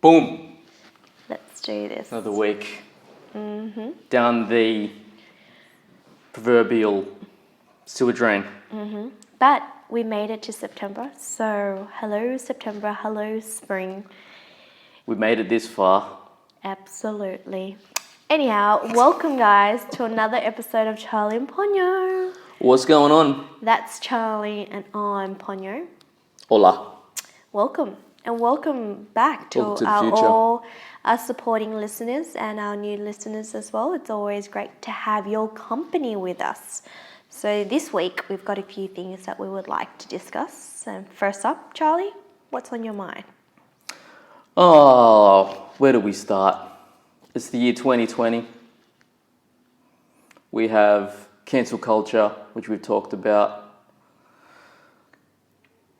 Boom. Let's do this. Another week. Down the proverbial sewer drain. But we made it to September. So hello September, hello spring. We made it this far. Absolutely. Anyhow, welcome guys to another episode of Charlie and Ponyo. What's going on? That's Charlie and I'm Ponyo. Hola. Welcome. And welcome back to, Welcome to the our future. all our supporting listeners and our new listeners as well. It's always great to have your company with us. So this week we've got a few things that we would like to discuss. And first up, Charlie, what's on your mind? Oh, where do we start? It's the year 2020. We have cancel culture, which we've talked about.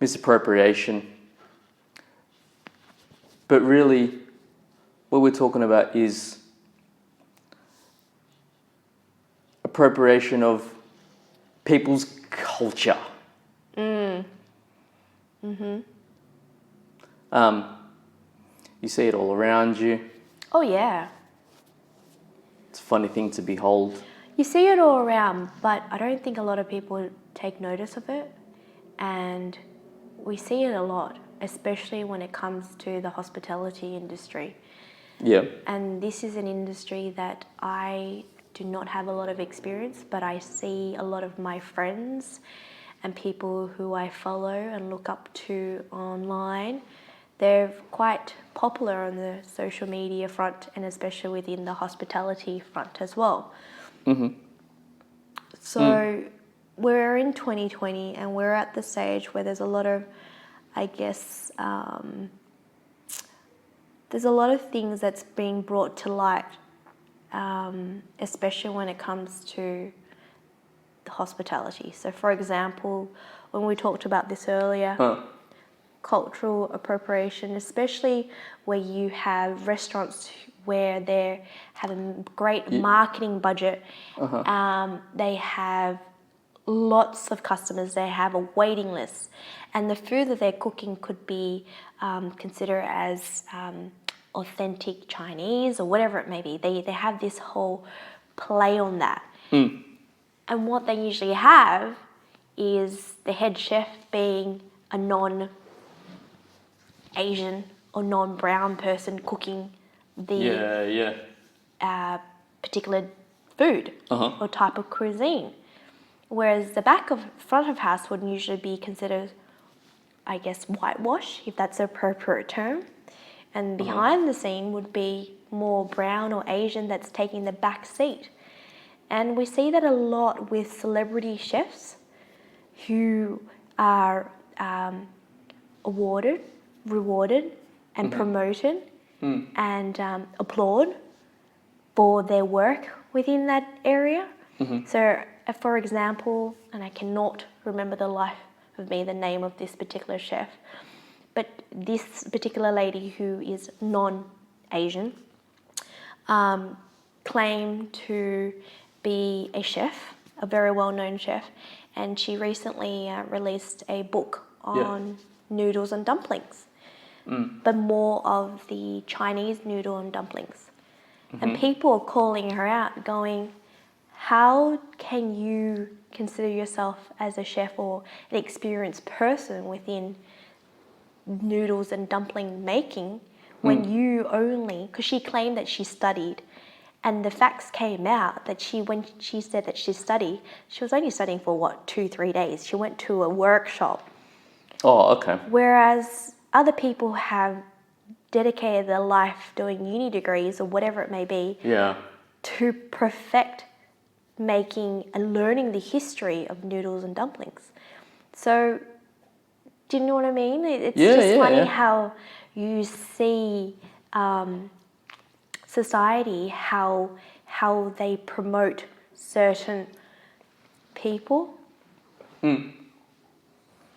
Misappropriation. But really, what we're talking about is appropriation of people's culture. You see it all around you. Oh yeah. It's a funny thing to behold. You see it all around, but I don't think a lot of people take notice of it. And we see it a lot, especially when it comes to the hospitality industry. Yeah. And this is an industry that I do not have a lot of experience, but I see a lot of my friends and people who I follow and look up to online. They're quite popular on the social media front and especially within the hospitality front as well. So we're in 2020 and we're at the stage where there's a lot of, I guess, there's a lot of things that's being brought to light, especially when it comes to the hospitality. So for example, when we talked about this earlier, cultural appropriation, especially where you have restaurants where they have a great marketing budget, they have lots of customers, they have a waiting list, and the food that they're cooking could be considered as authentic Chinese or whatever it may be. They have this whole play on that. And what they usually have is the head chef being a non-Asian or non-brown person cooking the particular food or type of cuisine. Whereas the front of house would usually be considered, I guess, whitewash, if that's the appropriate term. And behind the scene would be more brown or Asian that's taking the back seat. And we see that a lot with celebrity chefs who are awarded, rewarded, and promoted and applaud for their work within that area. So, for example, and I cannot remember the life of me the name of this particular chef, but this particular lady who is non-Asian claimed to be a chef, a very well-known chef, and she recently released a book on noodles and dumplings, but more of the Chinese noodle and dumplings. And people are calling her out, going, how can you consider yourself as a chef or an experienced person within noodles and dumpling making when you only, because she claimed that she studied, and the facts came out that when she said that she studied, she was only studying for 2-3 days. She went to a workshop. Oh, okay. Whereas other people have dedicated their life doing uni degrees or whatever it may be to perfect making and learning the history of noodles and dumplings. So, do you know what I mean? It's just funny how you see society, how they promote certain people.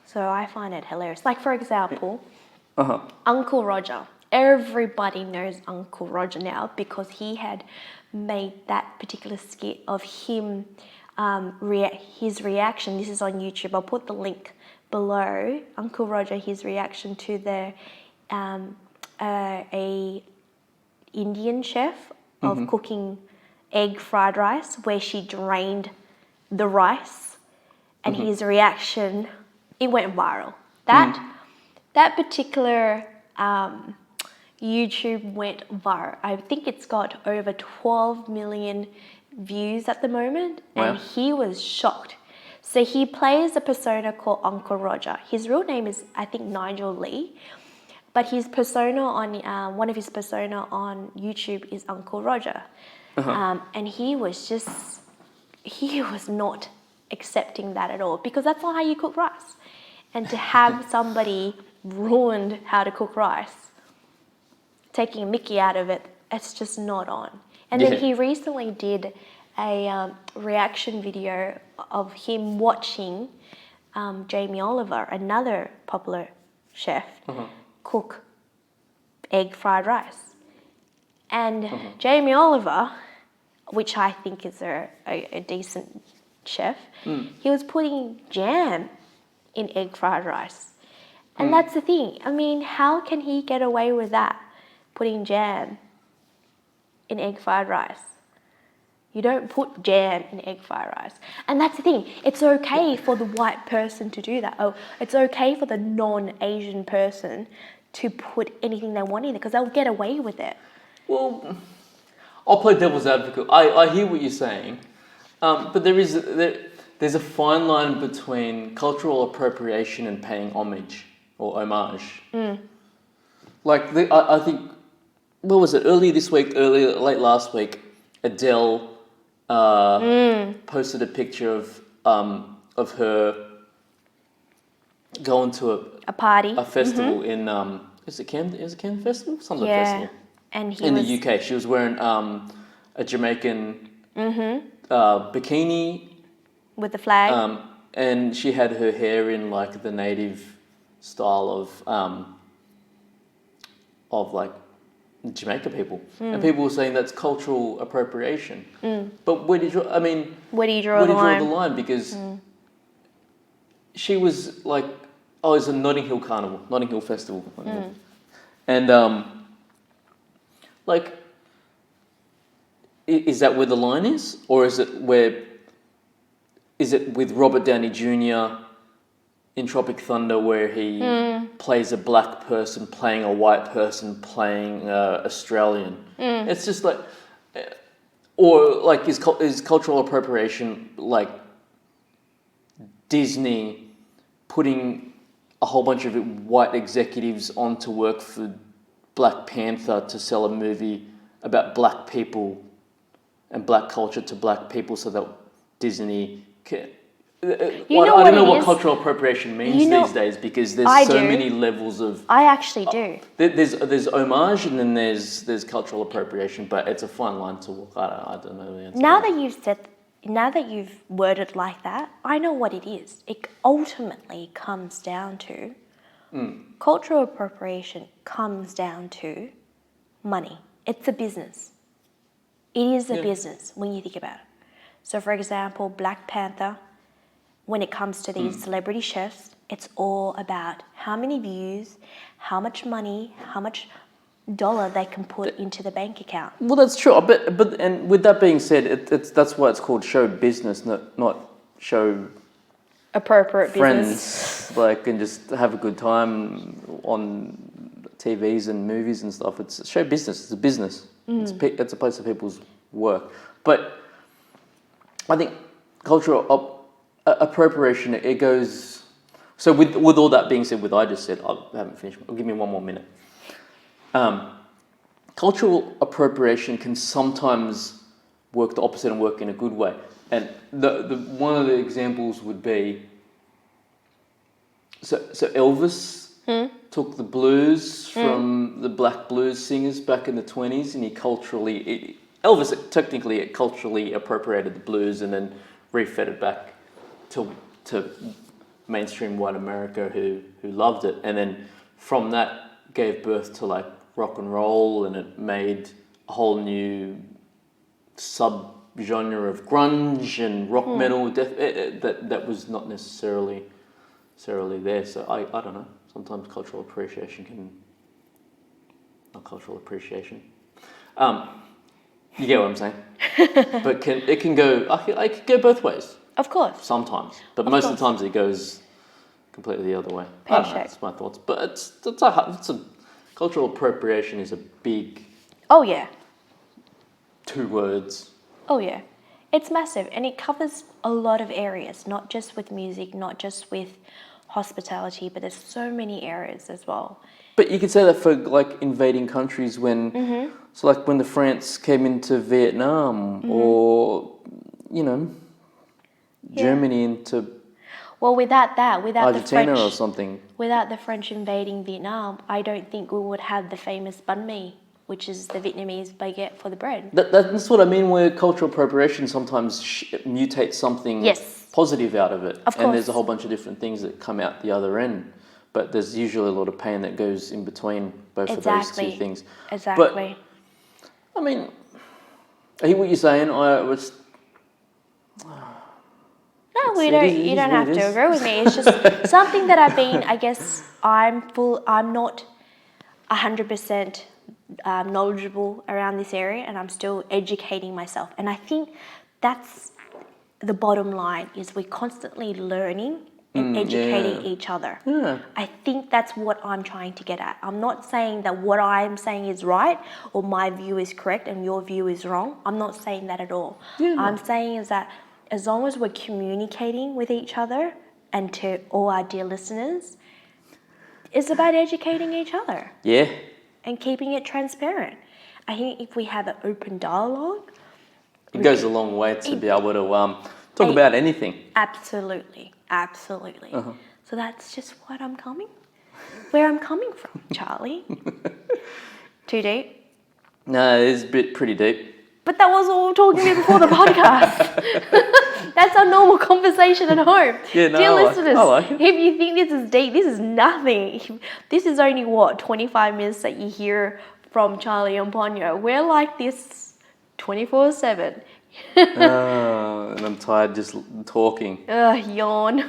So I find it hilarious. Like, for example, Uncle Roger. Everybody knows Uncle Roger now because he had made that particular skit of him, his reaction. This is on YouTube. I'll put the link below. Uncle Roger, his reaction to the a Indian chef of cooking egg fried rice, where she drained the rice, and his reaction, it went viral. That particular YouTube went viral. I think it's got over 12 million views at the moment, and he was shocked. So he plays a persona called Uncle Roger. His real name is, I think, Nigel Lee, but his persona on one of his persona on YouTube is Uncle Roger, and he was not accepting that at all, because that's not how you cook rice. And to have somebody ruined how to cook rice, taking a mickey out of it, it's just not on. And then he recently did a reaction video of him watching Jamie Oliver, another popular chef, cook egg fried rice. And Jamie Oliver, which I think is a decent chef, he was putting jam in egg fried rice. And that's the thing. I mean, how can he get away with that, putting jam in egg fried rice? You don't put jam in egg fried rice. And that's the thing. It's okay for the white person to do that. Oh, it's okay for the non-Asian person to put anything they want in it, because they'll get away with it. Well, I'll play devil's advocate. I hear what you're saying, but there's a fine line between cultural appropriation and paying homage or homage. Like I think, what was it? Late last week, Adele posted a picture of her going to A party. a festival in is it Cannes Festival? Some other festival. And in the UK. She was wearing a Jamaican bikini with the flag. And she had her hair in like the native style of like Jamaica people, and people were saying that's cultural appropriation. But where do you draw the line? Because she was like, oh, it's a Notting Hill Carnival, Notting Hill Festival, and like, is that where the line is, or is it with Robert Downey Jr. in Tropic Thunder, where he plays a black person playing a white person playing Australian? It's just like, or like is cultural appropriation like Disney putting a whole bunch of white executives on to work for Black Panther to sell a movie about black people and black culture to black people, so that Disney can... I don't know what cultural appropriation means these days, because there's so many levels of... I actually do. There's homage, and then there's cultural appropriation, but it's a fine line to walk. I don't know the answer. Now that you've worded like that, I know what it is. It ultimately comes down to... Cultural appropriation comes down to money. It's a business. It is a business when you think about it. So, for example, Black Panther, when it comes to these celebrity chefs, it's all about how many views, how much money, how much dollar they can put into the bank account. Well, that's true. But and with that being said, that's why it's called show business, not show appropriate friends, business. like, and just have a good time on TVs and movies and stuff. It's show business. It's a business. It's a place of people's work. But I think cultural appropriation, it goes... So with all that being said, I just said, I haven't finished. Give me one more minute. Cultural appropriation can sometimes work the opposite and work in a good way. And the one of the examples would be, so Elvis took the blues from the black blues singers back in the 1920s, and Elvis technically culturally appropriated the blues and then refed it back to mainstream white America who loved it, and then from that gave birth to like rock and roll, and it made a whole new sub-genre of grunge and rock metal that was not necessarily there. So I don't know. Sometimes cultural appreciation not cultural appreciation. You get what I'm saying? But it can go. I could go both ways Of course. sometimes, but most of the times it goes completely the other way. I don't know. That's my thoughts. But it's a cultural appropriation is a big. Oh yeah. 2 words. Oh yeah. It's massive, and it covers a lot of areas, not just with music, not just with hospitality, but there's so many areas as well. But you could say that for like invading countries when, so like when the France came into Vietnam, or Germany into Well, without Argentina or something. Without the French invading Vietnam, I don't think we would have the famous banh mi, which is the Vietnamese baguette for the bread. That's what I mean. Where cultural appropriation sometimes mutates something positive out of it, and there's a whole bunch of different things that come out the other end. But there's usually a lot of pain that goes in between both of those two things. Exactly. But I mean, I hear what you're saying. No, you don't have to agree with me. It's just something that I've been. I guess I'm not 100% knowledgeable around this area, and I'm still educating myself. And I think that's the bottom line: is we're constantly learning and educating each other. Yeah. I think that's what I'm trying to get at. I'm not saying that what I'm saying is right or my view is correct and your view is wrong. I'm not saying that at all. Yeah. I'm saying is that as long as we're communicating with each other, and to all our dear listeners, it's about educating each other. Yeah. And keeping it transparent. I think if we have an open dialogue, it goes a long way to be able to talk about anything. Absolutely. So that's just where I'm coming from, Charlie. Too deep? No, it's pretty deep. But that was all talking to me before the podcast. That's our normal conversation at home. Yeah, no, dear listeners, I like it. if you think this is deep, this is nothing. This is only 25 minutes that you hear from Charlie and Ponyo. We're like this 24/7. And I'm tired just talking. Yawn.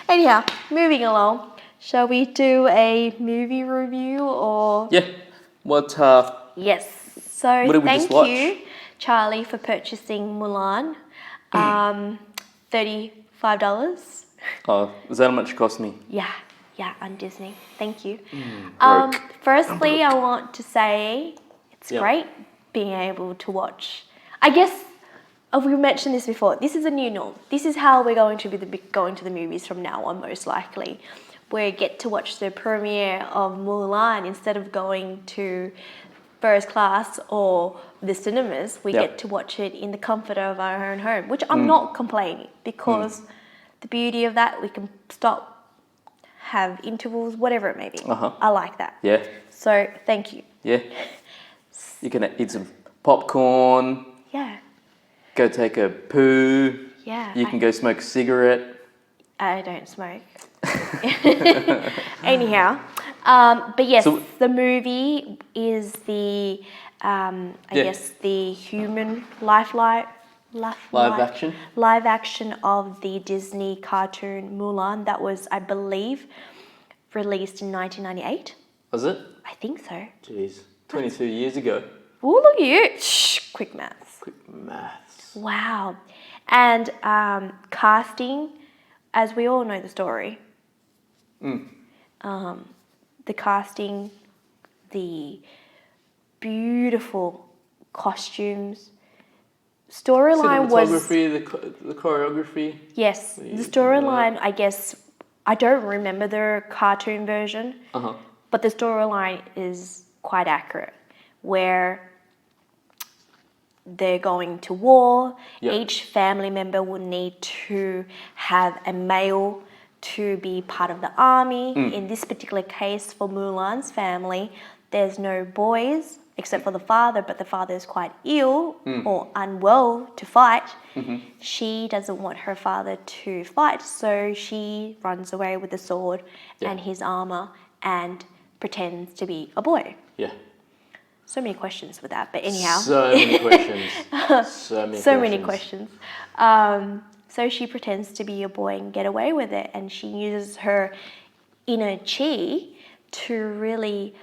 Anyhow, moving along. Shall we do a movie review or? Yeah. What? Yes. So what did we thank just watch? you, Charlie, for purchasing Mulan. $35. Oh, is that how much it cost me? Yeah, on Disney. Thank you. Broke. Firstly, I want to say it's great being able to watch. I guess we mentioned this before. This is a new norm. This is how we're going to be going to the movies from now on, most likely. We get to watch the premiere of Mulan instead of going to first class or the cinemas. We get to watch it in the comfort of our own home, which I'm not complaining, because the beauty of that, we can stop, have intervals, whatever it may be. I like that. Yeah. So thank you. Yeah. You can eat some popcorn. Yeah. Go take a poo. Yeah. You can go smoke a cigarette. I don't smoke. Anyhow, but yes, the movie is the, I guess, the human live action of the Disney cartoon Mulan that was, I believe, released in 1998. Was it? I think so. Jeez, 22 years ago. Oh, look at you. Shh, quick maths. Wow. And casting, as we all know the story. The casting, the beautiful costumes, storyline was... the choreography. Yes, the storyline, I guess, I don't remember the cartoon version, but the storyline is quite accurate, where they're going to war. Each family member will need to have a male to be part of the army. In this particular case, for Mulan's family, there's no boys except for the father, but the father is quite ill or unwell to fight. She doesn't want her father to fight, so she runs away with the sword and his armor and pretends to be a boy. Yeah. So many questions with that, but anyhow. So many questions. So many questions. So she pretends to be a boy and get away with it, and she uses her inner chi to really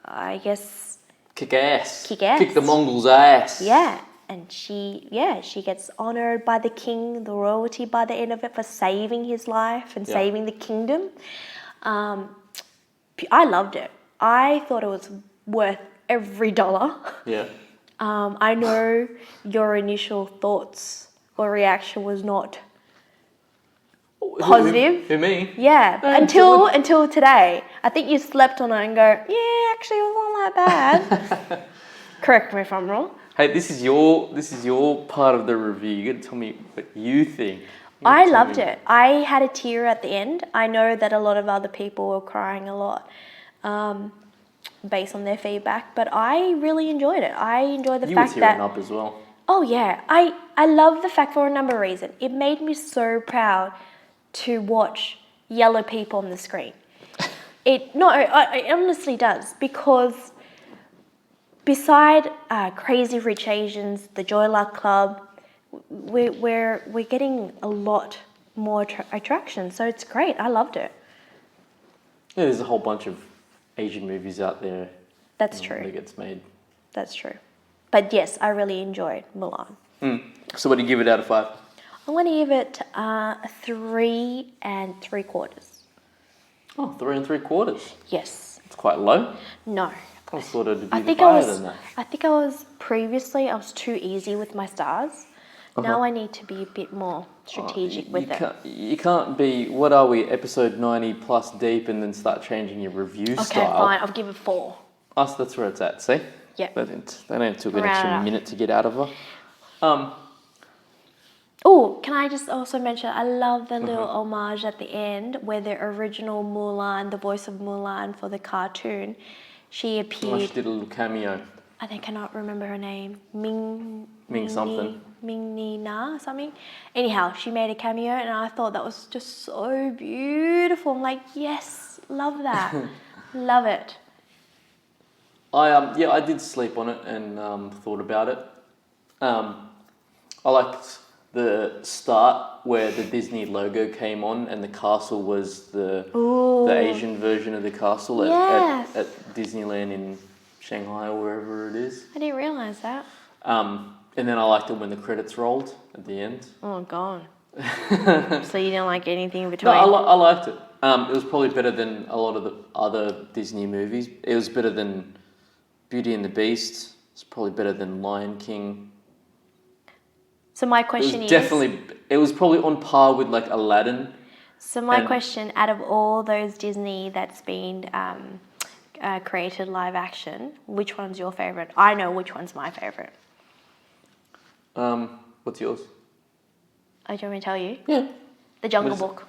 I guess, Kick ass. Kick ass. Kick the Mongols' ass. yeah. And she gets honored by the king, the royalty by the end of it for saving his life and saving the kingdom. I loved it. I thought it was worth every dollar. Yeah. I know your initial thoughts or reaction was not positive. Who me? Yeah, until today. I think you slept on it and go, yeah, actually it wasn't that bad. Correct me if I'm wrong. Hey, this is your part of the review. You got to tell me what you think. I loved it. I had a tear at the end. I know that a lot of other people were crying a lot based on their feedback, but I really enjoyed it. I enjoyed the fact that... You were tearing up as well. Oh, yeah. I love the fact for a number of reasons. It made me so proud to watch yellow people on the screen. It honestly does, because beside Crazy Rich Asians, the Joy Luck Club, we're getting a lot more attraction. So it's great. I loved it. Yeah, there's a whole bunch of Asian movies out there. That's true. That gets made. That's true. But yes, I really enjoyed Mulan. So what do you give it out of 5? I'm going to give it 3 3/4. Oh, 3 3/4. Yes. It's quite low. No. I thought it'd be higher than that. I think I was previously, I was too easy with my stars. Now I need to be a bit more strategic with it. You can't be, what are we, episode 90 plus deep and then start changing your review style. Okay, fine. I'll give it 4. Oh, so that's where it's at, see? Yeah. They only took an extra minute to get out of her. Oh, can I just also mention, I love the little homage at the end where the original Mulan, the voice of Mulan for the cartoon, she appeared... She did a little cameo. I cannot remember her name. Ming something. Ming Ni Na something. Anyhow, she made a cameo and I thought that was just so beautiful. I'm like, yes, love that. Love it. I did sleep on it and thought about it. I liked the start where the Disney logo came on and the castle was the Asian version of the castle at Disneyland in Shanghai or wherever it is. I didn't realise that. And then I liked it when the credits rolled at the end. Oh, God. So you didn't like anything in between? No, I liked it. It was probably better than a lot of the other Disney movies. It was better than Beauty and the Beast. It's probably better than Lion King. So my question is... It was probably on par with like Aladdin. So my question, out of all those Disney that's been created live action, which one's your favourite? I know which one's my favourite. What's yours? Oh, do you want me to tell you? Yeah. The Jungle Book.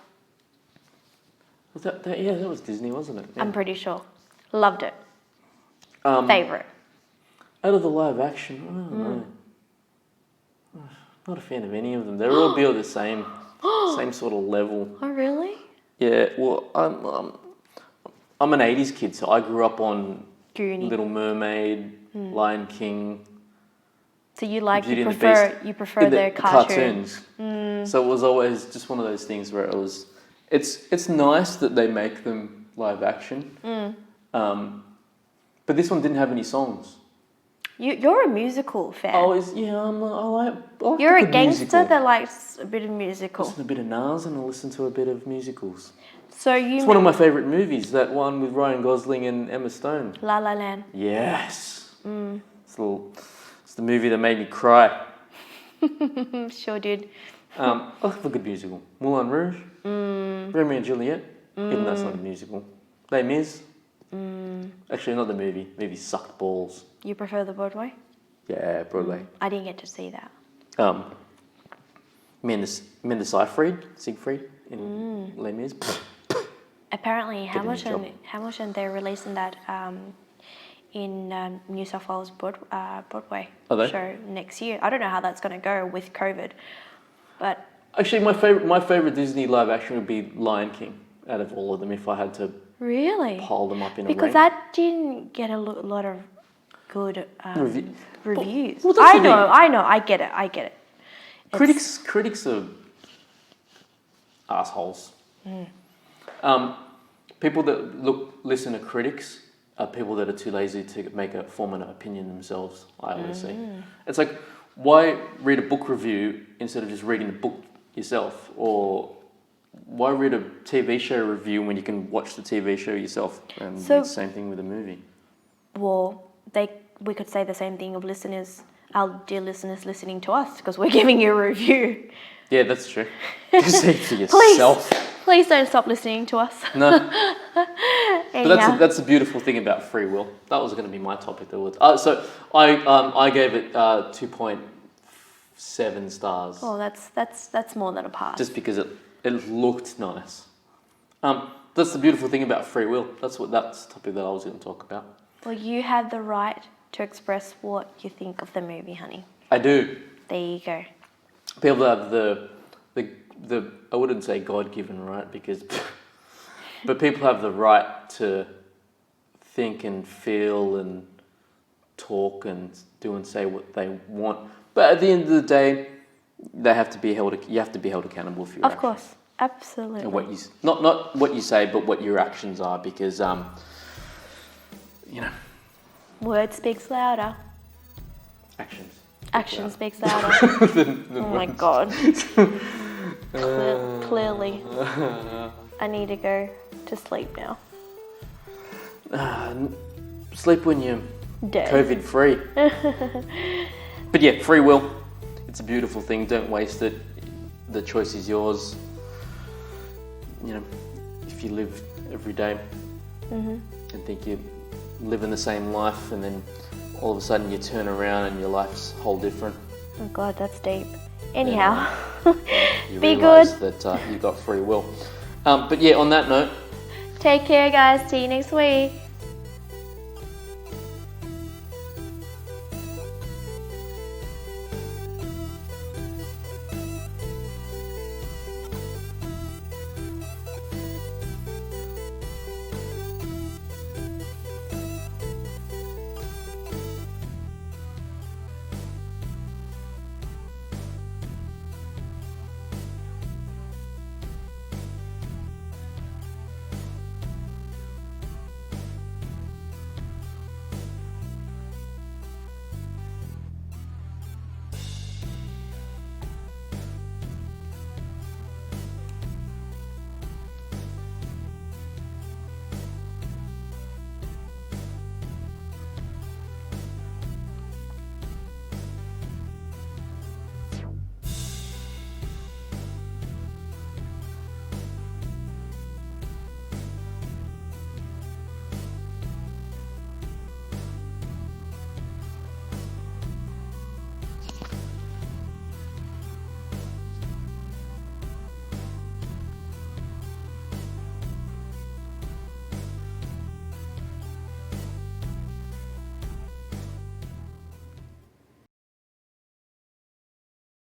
Was that that was Disney, wasn't it? Yeah. I'm pretty sure. Loved it. Favourite. Out of the live action, I don't know. Not a fan of any of them. They're all the same sort of level. Oh, really? Yeah, well, I'm an 80s kid, so I grew up on Goonie. Little Mermaid, Lion King. So you prefer the cartoons. So it was always just one of those things where it's nice that they make them live action. But this one didn't have any songs. You're a musical fan. I like You're a a good gangster musical. that likes a bit of musical. Listen to a bit of Nas and I listen to a bit of musicals. So it's one of my favourite movies, that one with Ryan Gosling and Emma Stone. La La Land. Yes. It's the movie that made me cry. Sure did. I love a good musical. Moulin Rouge. Romeo and Juliet. Even that's not a musical. Les Mis. Actually, not the movie. The movie sucked balls. You prefer the Broadway? Yeah, Broadway. I didn't get to see that. Siegfried in Les Mis. Apparently, Hamilton, they're releasing that in New South Wales Broadway show next year. I don't know how that's going to go with COVID, but actually, my favorite Disney live action would be Lion King. Out of all of them, if I had to pile them up in a rank. Because that didn't get a lot of good reviews. Well, I know, I get it. Critics are assholes. People that listen to critics are people that are too lazy to form an opinion themselves. I always see. It's like, why read a book review instead of just reading the book yourself? Or why read a TV show review when you can watch the TV show yourself? And So- it's the same thing with a movie. Well, we could say the same thing of listeners, our dear listeners listening to us, because we're giving you a review. Yeah, that's true. Just see it for yourself. Please don't stop listening to us. No. Anyhow. But that's the beautiful thing about free will. That was going to be my topic. So I gave it 2.7 stars. Oh, that's more than a pass. Just because it looked nice. That's the beautiful thing about free will. That's the topic that I was going to talk about. Well, you have the right to express what you think of the movie, honey. I do. There you go. People have the I wouldn't say God-given right, because but people have the right to think and feel and talk and do and say what they want. But at the end of the day, you have to be held accountable for your Of actions. course, absolutely. And what you not what you say, but what your actions are, because Word speaks louder. actions. Action speaks louder. Oh my God. Clearly. I need to go to sleep now. Sleep when you're Dead. COVID free. But yeah, free will. It's a beautiful thing. Don't waste it. The choice is yours. If you live every day and think you're living the same life, and then all of a sudden you turn around and your life's whole different. Oh God, that's deep. Anyhow, You be realise good. that you've got free will. But yeah, on that note, Take care, guys. See you next week.